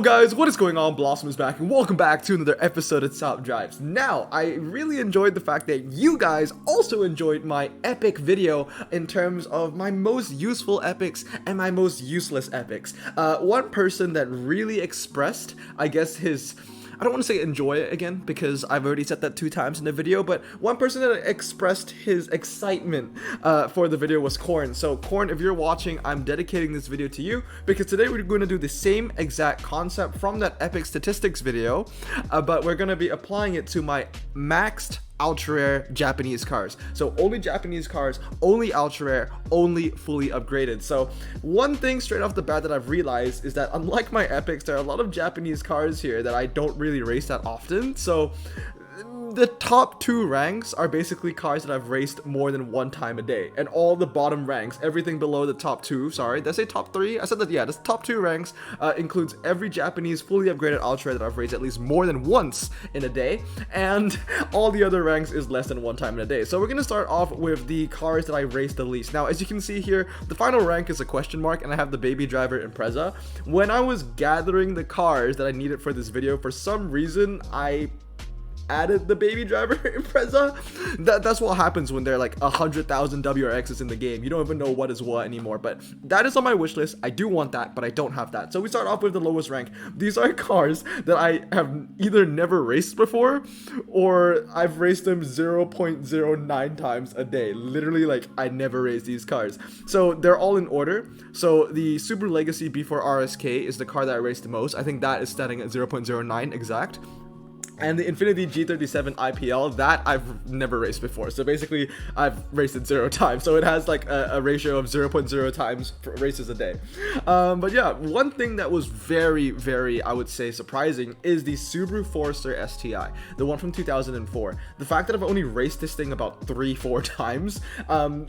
guys, what is going on? Blossom is back and welcome back to another episode of Top Drives. Now, I really enjoyed the fact that you guys also enjoyed my epic video in terms of my most useful epics and my most useless epics. One person that really expressed, I guess, I don't want to say enjoy it again because I've already said that 2 times in the video, but one person that expressed his excitement for the video was Corn. So Corn, if you're watching, I'm dedicating this video to you because today we're going to do the same exact concept from that epic statistics video, but we're going to be applying it to my maxed ultra rare Japanese cars. So only Japanese cars, only ultra rare, only fully upgraded. So one thing straight off the bat that I've realized is that unlike my epics, there are a lot of Japanese cars here that I don't really race that often. So the top 2 ranks are basically cars that I've raced more than 1 time a day, and all the bottom ranks, everything below the top 2, sorry, did I say top 3? I said that, yeah, the top 2 ranks includes every Japanese fully upgraded ultra that I've raced at least more than once in a day, and all the other ranks is less than 1 time in a day. So we're going to start off with the cars that I raced the least. Now, as you can see here, the final rank is a question mark, and I have the Baby Driver Impreza. When I was gathering the cars that I needed for this video, for some reason, I added the Baby Driver Impreza. That's what happens when there are like 100,000 WRXs in the game. You don't even know what is what anymore, but that is on my wish list. I do want that, but I don't have that. So we start off with the lowest rank. These are cars that I have either never raced before or I've raced them 0.09 times a day. Literally, like, I never raced these cars. So they're all in order. So the Subaru Legacy B4 RSK is the car that I raced the most. I think that is standing at 0.09 exact. And the Infiniti G37 IPL, that I've never raced before. So basically, I've raced it 0 times. So it has like a ratio of 0.0 times races a day. But yeah, one thing that was very, I would say, surprising is the Subaru Forester STI, the one from 2004. The fact that I've only raced this thing about 3-4 times,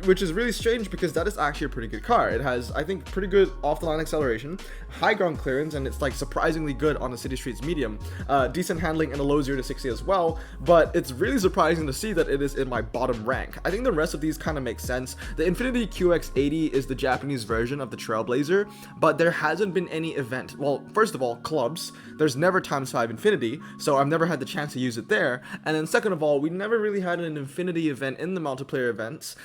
which is really strange because that is actually a pretty good car. It has, I think, pretty good off-the-line acceleration, high ground clearance, and it's like surprisingly good on the city streets medium. Decent handling and a low 0 to 60 as well, but it's really surprising to see that it is in my bottom rank. I think the rest of these kind of make sense. The Infiniti QX80 is the Japanese version of the Trailblazer, but there hasn't been any event. Well, first of all, clubs. There's never x5 Infiniti, so I've never had the chance to use it there. And then second of all, we never really had an Infiniti event in the multiplayer events,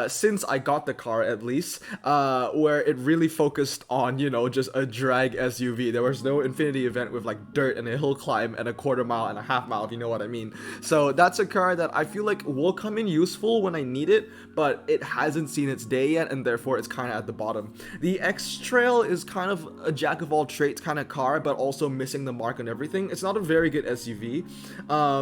since I got the car at least, where it really focused on, you know, just a drag SUV. There was no Infiniti event with like dirt and a hill climb and a quarter mile and a half mile, if you know what I mean. So that's a car that I feel like will come in useful when I need it, but it hasn't seen its day yet, and therefore it's kind of at the bottom. The X-Trail is kind of a jack of all trades kind of car, but also missing the mark on everything. It's not a very good SUV,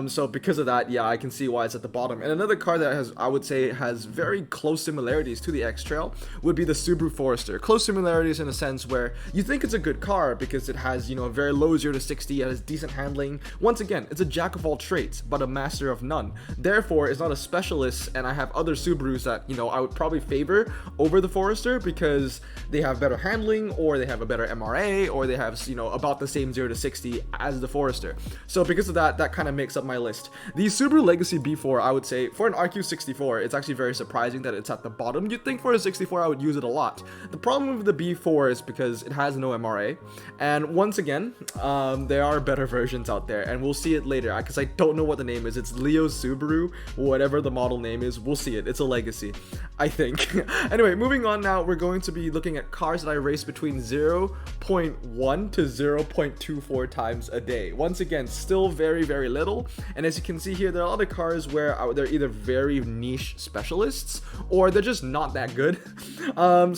so because of that, yeah, I can see why it's at the bottom. And another car that has, I would say, has very close similarities to the X-Trail would be the Subaru Forester. Close similarities in a sense where you think it's a good car because it has, you know, a very low 0 to 60, it has decent handling. Once again, it's a jack of all trades, but a master of none. Therefore, it's not a specialist, and I have other Subarus that, you know, I would probably favor over the Forester because they have better handling, or they have a better MRA, or they have, you know, about the same 0 to 60 as the Forester. So because of that, that kind of makes up my list. The Subaru Legacy B4, I would say, for an RQ64, it's actually very surprising that it's at the bottom. You'd think for a 64 I would use it a lot. The problem with the B4 is because it has no MRA, and once again, there are better versions out there, and we'll see it later because I don't know what the name is. It's Leo Subaru, whatever the model name is. We'll see it. It's a Legacy, I think. Anyway, moving on now, we're going to be looking at cars that I race between 0.1 to 0.24 times a day. Once again, still very little, and as you can see here, there are a lot of cars where they're either very niche specialists or they're just not that good.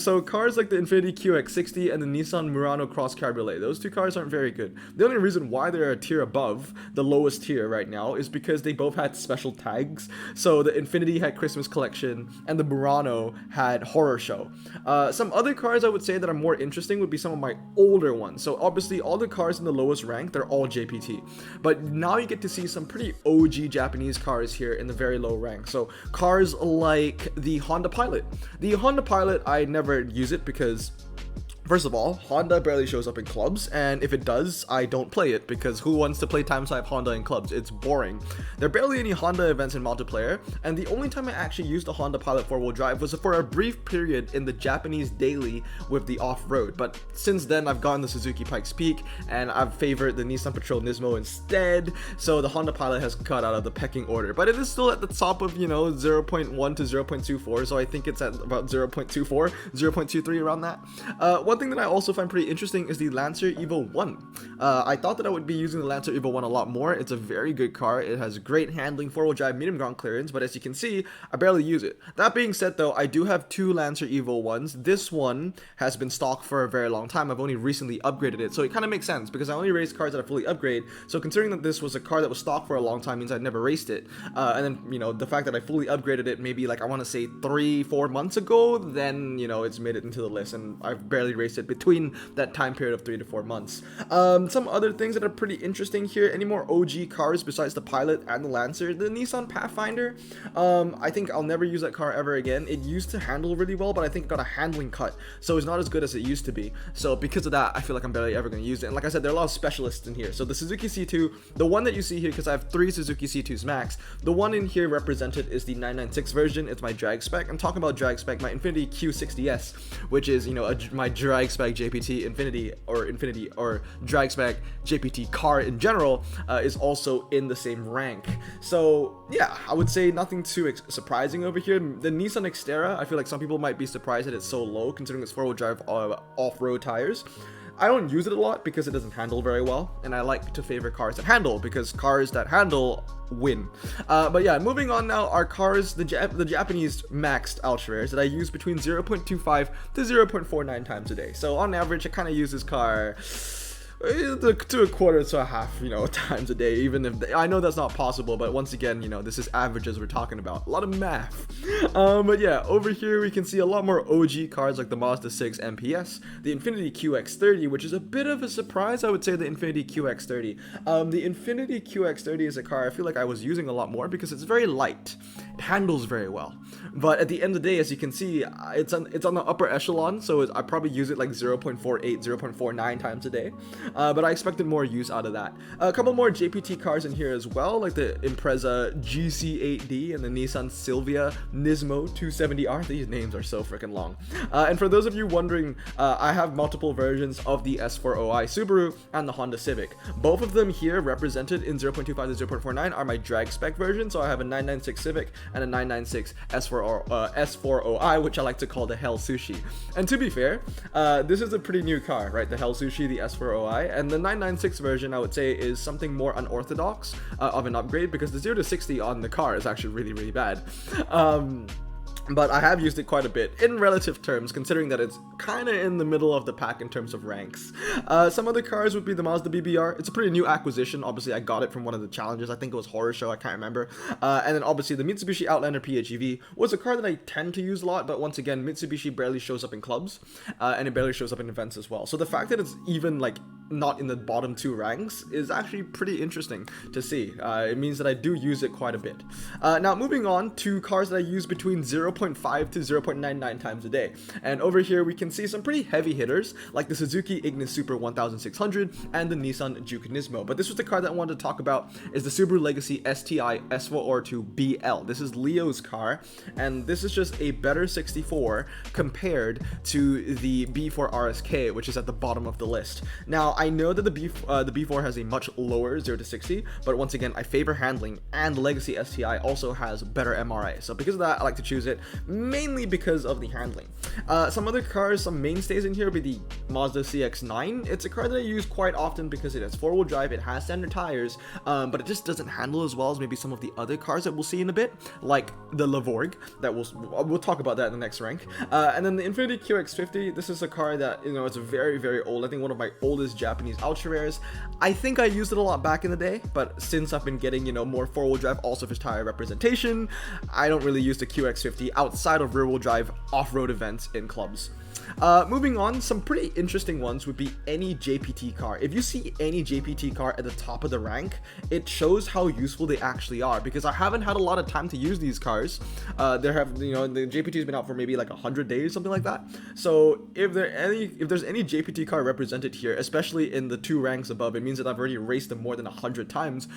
So cars like the Infiniti QX60 and the Nissan Murano Cross Cabriolet, those 2 cars aren't very good. The only reason why they're a tier above the lowest tier right now is because they both had special tags. So the Infiniti had Christmas Collection and the Murano had Horror Show. Some other cars I would say that are more interesting would be some of my older ones. So obviously all the cars in the lowest rank, they're all JPT, but now you get to see some pretty OG Japanese cars here in the very low rank. So cars like the Honda Pilot. The Honda Pilot, I never use it because First of all, Honda barely shows up in clubs, and if it does, I don't play it, because who wants to play Times 5 Honda in clubs? It's boring. There are barely any Honda events in multiplayer, and the only time I actually used the Honda Pilot 4-wheel drive was for a brief period in the Japanese daily with the off-road, but since then I've gotten the Suzuki Pikes Peak, and I've favored the Nissan Patrol Nismo instead, so the Honda Pilot has cut out of the pecking order, but it is still at the top of, 0.1 to 0.24, so I think it's at about 0.24, 0.23, around that. One thing that I also find pretty interesting is the Lancer Evo 1. I thought that I would be using the Lancer Evo 1 a lot more. It's a very good car. It has great handling, 4-wheel drive, medium ground clearance, but as you can see, I barely use it. That being said though, I do have two Lancer Evo 1s. This one has been stocked for a very long time. I've only recently upgraded it, so it kind of makes sense because I only race cars that I fully upgrade. So considering that this was a car that was stocked for a long time means I'd never raced it. And then, the fact that I fully upgraded it maybe like I want to say 3-4 months ago, then, it's made it into the list, and I've barely raced it between that time period of 3 to 4 months. Some other things that are pretty interesting here, any more OG cars besides the Pilot and the Lancer, the Nissan Pathfinder, I think I'll never use that car ever again. It used to handle really well, but I think it got a handling cut, so it's not as good as it used to be. So because of that, I feel like I'm barely ever going to use it. And like I said, there are a lot of specialists in here. So the Suzuki C2, the one that you see here, because I have 3 Suzuki C2s max, the one in here represented is the 996 version. It's my drag spec. I'm talking about drag spec, my Infiniti Q60S, which is, my drag spec JPT Infinity or drag spec JPT car in general, is also in the same rank. So yeah, I would say nothing too surprising over here. The Nissan Xterra, I feel like some people might be surprised that it's so low considering it's 4-wheel drive off-road tires. I don't use it a lot because it doesn't handle very well, and I like to favor cars that handle because cars that handle win. But yeah, moving on now, are cars, the Japanese maxed ultra rares that I use between 0.25 to 0.49 times a day. So on average, I kind of use this car to a quarter to a half, times a day, even if I know that's not possible, but once again, this is averages we're talking about, a lot of math. But yeah, over here we can see a lot more OG cars like the Mazda 6 MPS, the Infiniti QX30, which is a bit of a surprise. I would say the Infiniti QX30. The Infiniti QX30 is a car I feel like I was using a lot more because it's very light, it handles very well, but at the end of the day, as you can see, it's on the upper echelon, so I probably use it like 0.48, 0.49 times a day. But I expected more use out of that. A couple more JPT cars in here as well, like the Impreza GC8D and the Nissan Silvia Nismo 270R. These names are so freaking long. And for those of you wondering, I have multiple versions of the S4OI Subaru and the Honda Civic. Both of them here represented in 0.25 to 0.49 are my drag spec version. So I have a 996 Civic and a 996 S4OI, which I like to call the Hell Sushi. And to be fair, this is a pretty new car, right? The Hell Sushi, the S4OI. And the 996 version, I would say, is something more unorthodox of an upgrade because the 0 to 60 on the car is actually really, really bad. But I have used it quite a bit in relative terms, considering that it's kind of in the middle of the pack in terms of ranks. Some other cars would be the Mazda BBR. It's a pretty new acquisition. Obviously, I got it from one of the challenges. I think it was Horror Show. I can't remember. And then obviously the Mitsubishi Outlander PHEV was a car that I tend to use a lot. But once again, Mitsubishi barely shows up in clubs, and it barely shows up in events as well. So the fact that it's even like not in the bottom 2 ranks is actually pretty interesting to see. It means that I do use it quite a bit. Now moving on to cars that I use between 0.5 to 0.99 times a day. And over here we can see some pretty heavy hitters like the Suzuki Ignis Super 1600 and the Nissan Juke Nismo. But this was the car that I wanted to talk about, is the Subaru Legacy STI S4R2 BL. This is Leo's car, and this is just a better 64 compared to the B4 RSK, which is at the bottom of the list. Now I know that the B4 has a much lower 0 to 60, but once again I favor handling, and the Legacy STI also has better MRA. So because of that, I like to choose it, mainly because of the handling. Some other cars, some mainstays in here would be the Mazda CX-9. It's a car that I use quite often because it has 4-wheel drive, it has standard tires, but it just doesn't handle as well as maybe some of the other cars that we'll see in a bit, like the Lavorg, that we'll talk about that in the next rank. And then the Infiniti QX50, this is a car that, it's very, very old. I think one of my oldest Japanese ultra rares. I think I used it a lot back in the day, but since I've been getting, more four-wheel drive also for tire representation, I don't really use the QX50 outside of rear-wheel drive off-road events in clubs. Moving on, some pretty interesting ones would be any JPT car. If you see any JPT car at the top of the rank, it shows how useful they actually are, because I haven't had a lot of time to use these cars. The JPT's been out for maybe like 100 days, something like that. So if there's any JPT car represented here, especially in the 2 ranks above, it means that I've already raced them more than 100 times,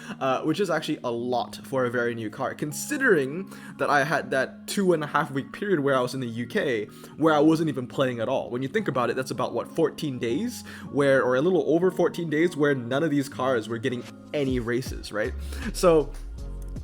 which is actually a lot for a very new car, considering that I had that 2.5-week period where I was in the UK, where I wasn't even playing at all. When you think about it, that's about what, 14 days or a little over 14 days where none of these cars were getting any races, right? So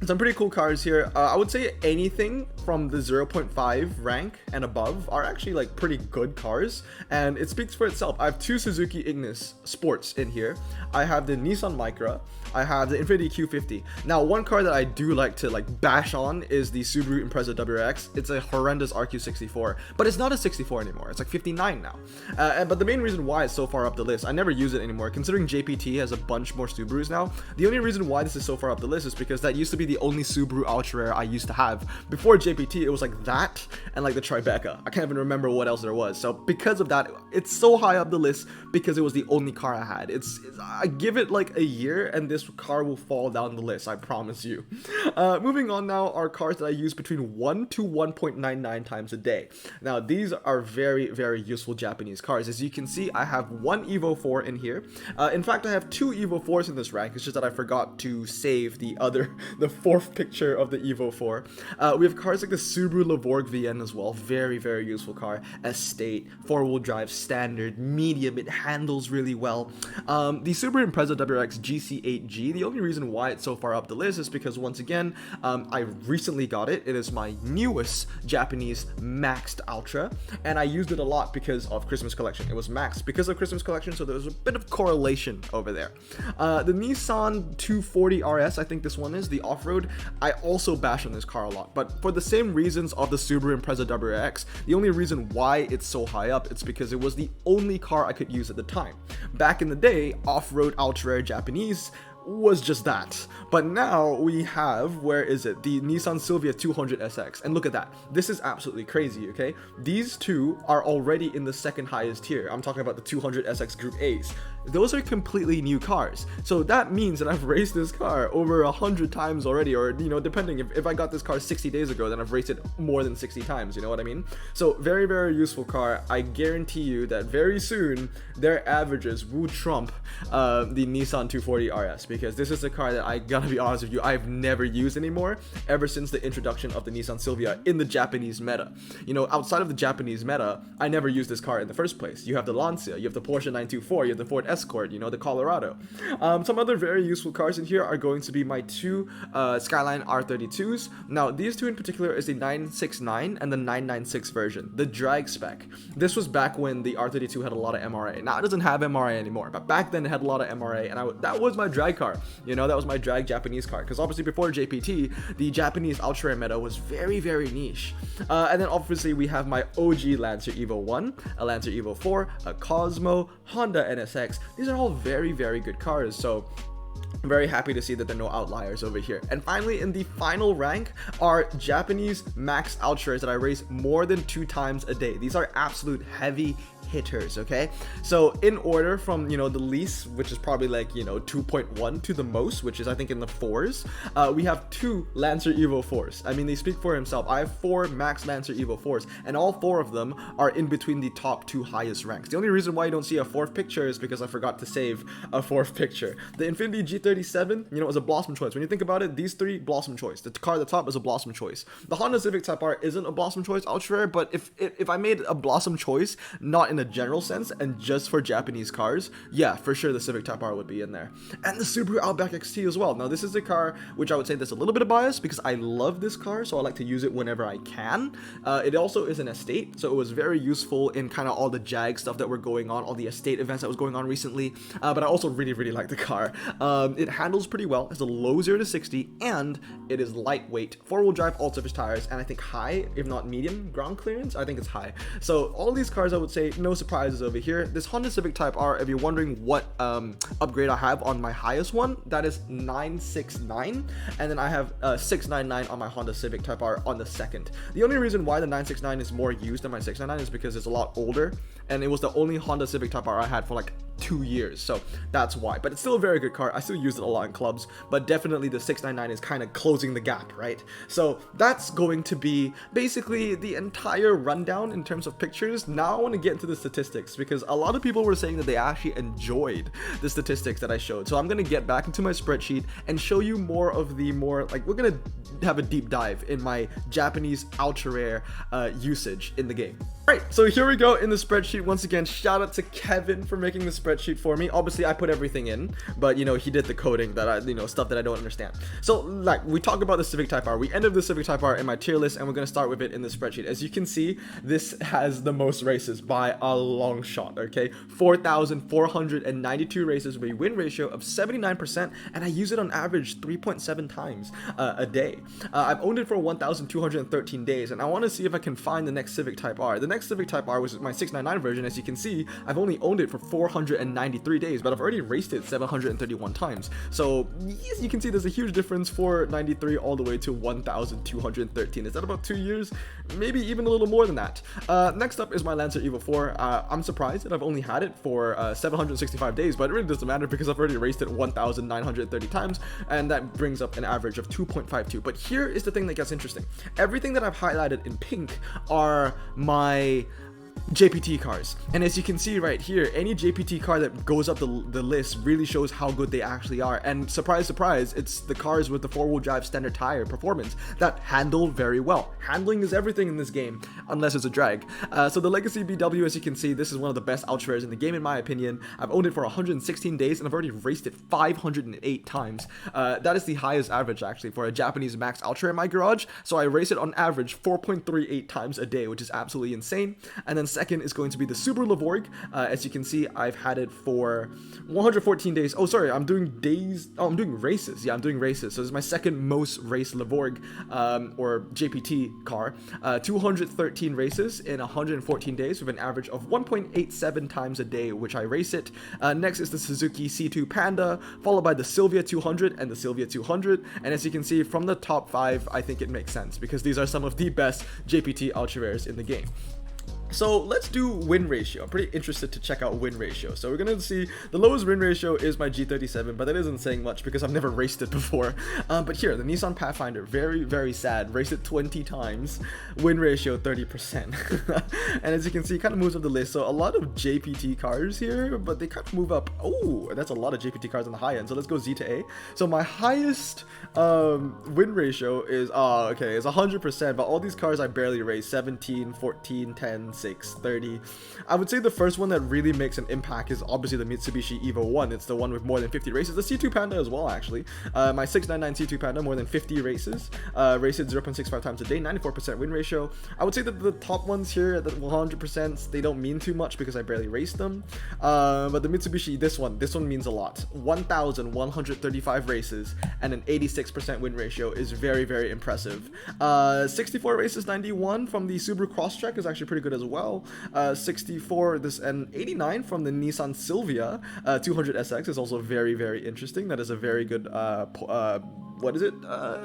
some pretty cool cars here. I would say anything from the 0.5 rank and above are actually like pretty good cars, and it speaks for itself. I have 2 Suzuki Ignis Sports in here. I have the Nissan Micra. I have the Infiniti Q50. Now, one car that I do like to bash on is the Subaru Impreza WRX. It's a horrendous RQ64, but it's not a 64 anymore. It's like 59 now. But the main reason why it's so far up the list, I never use it anymore, considering JPT has a bunch more Subarus now. The only reason why this is so far up the list is because that used to be the only Subaru ultra rare I used to have. Before JPT, it was like that and like the Tribeca. I can't even remember what else there was. So because of that, it's so high up the list because it was the only car I had. I give it like a year and this car will fall down the list, I promise you. Moving on now are cars that I use between 1 to 1.99 times a day. Now these are very, very useful Japanese cars. As you can see, I have 1 Evo 4 in here. In fact, I have 2 Evo 4s in this rank. It's just that I forgot to save the 4th picture of the Evo 4. We have cars like the Subaru Levorg VN as well. Very, very useful car. Estate, 4-wheel drive, standard, medium. It handles really well. The Subaru Impreza WRX GC8G, the only reason why it's so far up the list is because, once again, I recently got it. It is my newest Japanese maxed Ultra, and I used it a lot because of Christmas collection. It was maxed because of Christmas collection, so there was a bit of correlation over there. The Nissan 240 RS, I think this one is, the off-road, I also bash on this car a lot, but for the same reasons of the Subaru Impreza WRX, the only reason why it's so high up, it's because it was the only car I could use at the time. Back in the day, off-road ultra rare Japanese was just that. But now we have, where is it? The Nissan Silvia 200 SX. And look at that. This is absolutely crazy, okay? These two are already in the second highest tier. I'm talking about the 200 SX Group A's. Those are completely new cars. So that means that I've raced this car over 100 times already, or, depending. If I got this car 60 days ago, then I've raced it more than 60 times, you know what I mean? So very, very useful car. I guarantee you that very soon, their averages will trump the Nissan 240 RS, because this is a car that, I gotta be honest with you, I've never used anymore ever since the introduction of the Nissan Silvia in the Japanese meta. Outside of the Japanese meta, I never used this car in the first place. You have the Lancia, you have the Porsche 924, you have the Ford Escort, the Colorado. Some other very useful cars in here are going to be my 2 Skyline R32s. Now, these 2 in particular is the 969 and the 996 version, the drag spec. This was back when the R32 had a lot of MRA. Now, it doesn't have MRA anymore, but back then it had a lot of MRA, and that was my drag car. That was my drag Japanese car, because obviously before JPT, the Japanese ultra rare meta was very, very niche. And then obviously we have my OG Lancer Evo 1, a Lancer Evo 4, a Cosmo, Honda NSX. These are all very, very good cars, so I'm very happy to see that there are no outliers over here. And finally, in the final rank are Japanese max ultras that I race more than 2 times a day. These are absolute heavy hitters, okay? So in order from, the least, which is probably like, 2.1 to the most, which is I think in the 4s, we have 2 Lancer Evo 4s. I mean, they speak for himself. I have 4 max Lancer Evo 4s, and all 4 of them are in between the top 2 highest ranks. The only reason why you don't see a 4th picture is because I forgot to save a 4th picture. The Infiniti G37, is a Blossom choice. When you think about it, these 3, Blossom choice. The car at the top is a Blossom choice. The Honda Civic Type R isn't a Blossom choice ultra rare, but if I made a Blossom choice, not in a general sense and just for Japanese cars, yeah, for sure the Civic Type R would be in there. And the Subaru Outback XT as well. Now, this is a car which I would say there's a little bit of bias because I love this car, so I like to use it whenever I can. It also is an estate, so it was very useful in kind of all the Jag stuff that were going on, all the estate events that was going on recently, but I also really, really like the car. It handles pretty well, has a low 0 to 60, and it is lightweight, 4-wheel drive, all-surface tires, and I think high, if not medium, ground clearance. I think it's high. So all these cars, I would say, no surprises over here. This Honda Civic Type R, if you're wondering what upgrade I have on my highest one, that is 969, and then I have 699 on my Honda Civic Type R on the second. The only reason why the 969 is more used than my 699 is because it's a lot older, and it was the only Honda Civic Type R I had for like 2 years, so that's why. But it's still a very good car. I still use it a lot in clubs, but definitely the 699 is kind of closing the gap, right? So that's going to be basically the entire rundown in terms of pictures. Now I want to get into the statistics, because a lot of people were saying that they actually enjoyed the statistics that I showed. So I'm going to get back into my spreadsheet and show you more of the like, we're going to have a deep dive in my Japanese ultra rare usage in the game. Right, so here we go in the spreadsheet. Once again, shout out to Kevin for making the spreadsheet for me. Obviously, I put everything in, but you know, he did the coding that I, stuff that I don't understand. So, like, we talk about the Civic Type R. We ended the Civic Type R in my tier list, and we're gonna start with it in the spreadsheet. As you can see, this has the most races by a long shot. Okay, 4,492 races with a win ratio of 79%, and I use it on average 3.7 times a day. I've owned it for 1,213 days, and I want to see if I can find the next Civic Type R. The next Civic Type R was my 699 version. As you can see, I've only owned it for 493 days, but I've already raced it 731 times. So yes, you can see there's a huge difference, 493 all the way to 1,213. Is that about 2 years? Maybe even a little more than that. Next up is my Lancer Evo 4. I'm surprised that I've only had it for 765 days, but it really doesn't matter because I've already raced it 1,930 times, and that brings up an average of 2.52. But here is the thing that gets interesting. Everything that I've highlighted in pink are my JPT cars, and as you can see right here, any JPT car that goes up the list really shows how good they actually are. And surprise surprise, it's the cars with the 4-wheel drive standard tire performance that handle very well. Handling is everything in this game, unless it's a drag. So the Legacy BW, as you can see, this is one of the best ultra rares in the game in my opinion. I've owned it for 116 days, and I've already raced it 508 times. That is the highest average actually for a Japanese max ultra in my garage. So I race it on average 4.38 times a day, which is absolutely insane. And then second is going to be the Subaru Levorg. As you can see, I've had it for 114 days. Oh, sorry, I'm doing days. Oh, I'm doing races. Yeah, I'm doing races. So this is my second most raced Levorg or JPT car. 213 races in 114 days with an average of 1.87 times a day, which I race it. Next is the Suzuki C2 Panda, followed by the Silvia 200 and the Silvia 200. And as you can see from the top 5, I think it makes sense because these are some of the best JPT ultra rares in the game. So let's do win ratio. I'm pretty interested to check out win ratio. So we're gonna see the lowest win ratio is my G37, but that isn't saying much because I've never raced it before. But here, the Nissan Pathfinder, very, very sad. Raced it 20 times, win ratio 30%. And as you can see, it kind of moves up the list. So a lot of JPT cars here, but they kind of move up. Oh, that's a lot of JPT cars on the high end. So let's go Z to A. So my highest win ratio is, okay, it's 100%, but all these cars I barely race, 17, 14, 10, 6, 30. I would say the first one that really makes an impact is obviously the Mitsubishi Evo 1. It's the one with more than 50 races. The C2 Panda as well, actually. My 699 C2 Panda, more than 50 races. Raced it 0.65 times a day, 94% win ratio. I would say that the top ones here at the 100%, they don't mean too much because I barely raced them. But the Mitsubishi, this one means a lot. 1,135 races and an 86% win ratio is very, very impressive. 64 races, 91 from the Subaru Crosstrek is actually pretty good as well. 64 this and 89 from the Nissan Silvia 200 SX is also very, very interesting. That is a very good what is it,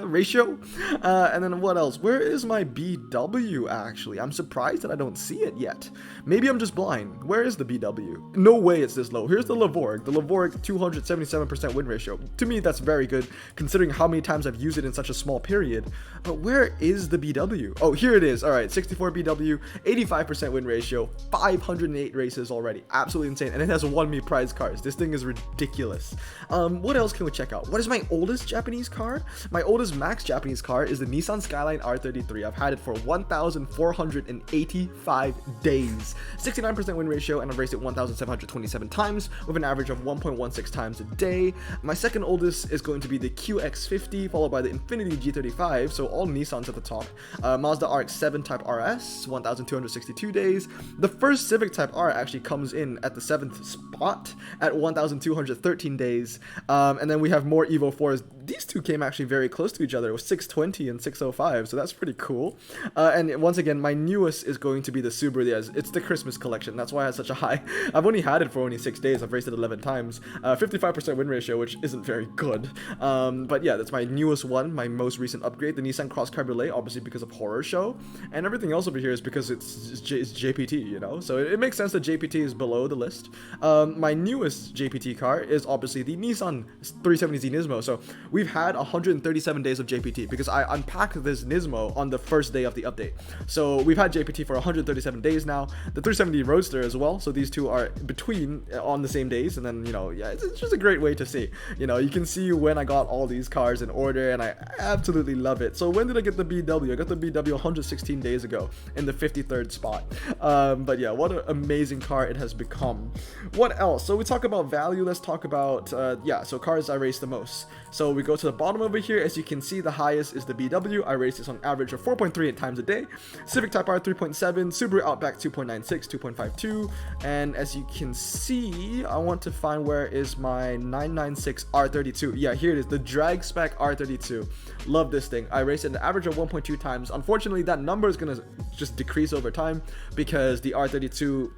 ratio. And then what else? Where is my BW actually? I'm surprised that I don't see it yet. Maybe I'm just blind. Where is the BW? No way it's this low. Here's the Levorg. The Levorg 277% win ratio. To me, that's very good considering how many times I've used it in such a small period. But where is the BW? Oh, here it is. All right, 64 BW, 85% win ratio, 508 races already. Absolutely insane. And it has won me prize cars. This thing is ridiculous. What else can we check out? What is my oldest Japanese car? car. My oldest max Japanese car is the Nissan Skyline R33. I've had it for 1,485 days, 69% win ratio, and I've raced it 1,727 times with an average of 1.16 times a day. My second oldest is going to be the QX50, followed by the Infiniti G35, so all Nissans at the top. Mazda RX-7 Type RS, 1,262 days. The first Civic Type R actually comes in at the 7th spot at 1,213 days. And then we have more Evo 4s. These two came actually very close to each other. It was 620 and 605, so that's pretty cool. And once again, my newest is going to be the Subaru. It's the Christmas collection. That's why it has such a high. I've only had it for only 6 days. I've raced it 11 times. 55% win ratio, which isn't very good. But yeah, that's my newest one, my most recent upgrade. The Nissan Cross Cabriolet, obviously because of Horror Show. And everything else over here is because it's JPT, you know? So it makes sense that JPT is below the list. My newest JPT car is obviously the Nissan 370Z Nismo. So we've had 137 days of JPT because I unpacked this Nismo on the first day of the update. So we've had JPT for 137 days now. The 370 Roadster as well. So these two are between on the same days. And then, you know, yeah, it's just a great way to see. You know, you can see when I got all these cars in order, and I absolutely love it. So when did I get the BW? I got the BW 116 days ago in the 53rd spot. But yeah, what an amazing car it has become. What else? So we talk about value. Let's talk about, so cars I race the most. So we go to the bottom over here. As you can see, the highest is the BW. I race this on average of 4.38 times a day. Civic Type R 3.7, Subaru Outback 2.96, 2.52. And as you can see, I want to find where is my 996 R32. Yeah, here it is, the drag spec R32. Love this thing. I raced it an average of 1.2 times. Unfortunately, that number is gonna just decrease over time because the R32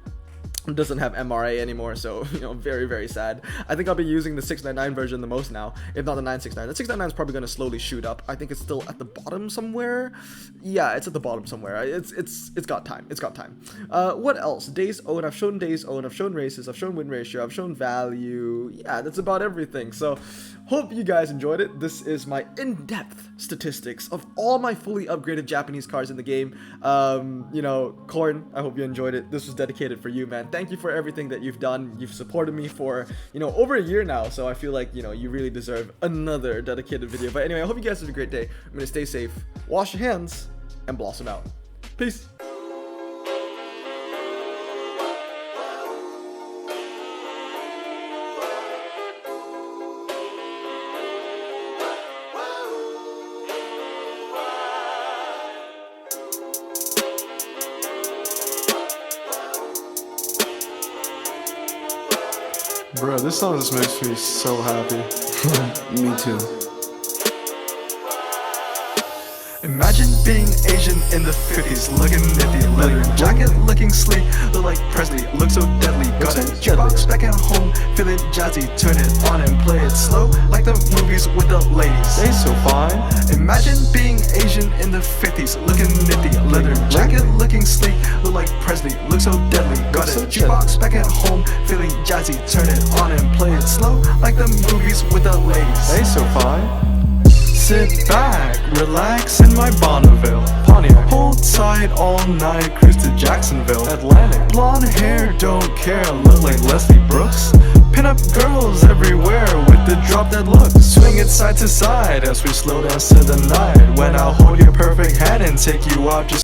doesn't have MRA anymore, so you know, very, very sad. I think I'll be using the 699 version the most now, if not the 969. The 699 is probably going to slowly shoot up. I think it's still at the bottom somewhere. Yeah, it's at the bottom somewhere. It's got time. It's got time. What else? Days owned. I've shown days owned. I've shown races. I've shown win ratio. I've shown value. Yeah, that's about everything. So hope you guys enjoyed it. This is my in-depth statistics of all my fully upgraded Japanese cars in the game. You know, Corn, I hope you enjoyed it. This was dedicated for you, man. Thank you for everything that you've done. You've supported me for, you know, over a year now. So I feel like, you know, you really deserve another dedicated video. But anyway, I hope you guys have a great day. I'm going to stay safe, wash your hands, and blossom out. Peace. Bro, this song just makes me so happy. Me too. Imagine being Asian in the 50s, looking nifty, leather jacket, looking sleek, look like Presley, look so deadly, got a jukebox back at home, feeling jazzy, turn it on and play it slow, like the movies with the ladies. They so fine. Imagine being Asian in the 50s, looking nifty, leather jacket, looking sleek, look like Presley, look so deadly, got a jukebox back at home, feeling jazzy, turn it on and play it slow, like the movies with the ladies. They so fine. Sit back, relax in my Bonneville Pontiac. Hold tight all night, cruise to Jacksonville Atlantic. Blonde hair, don't care, look like Leslie Brooks. Pin up girls everywhere with the drop dead look. Swing it side to side as we slow dance to the night. When I'll hold your perfect hand and take you out just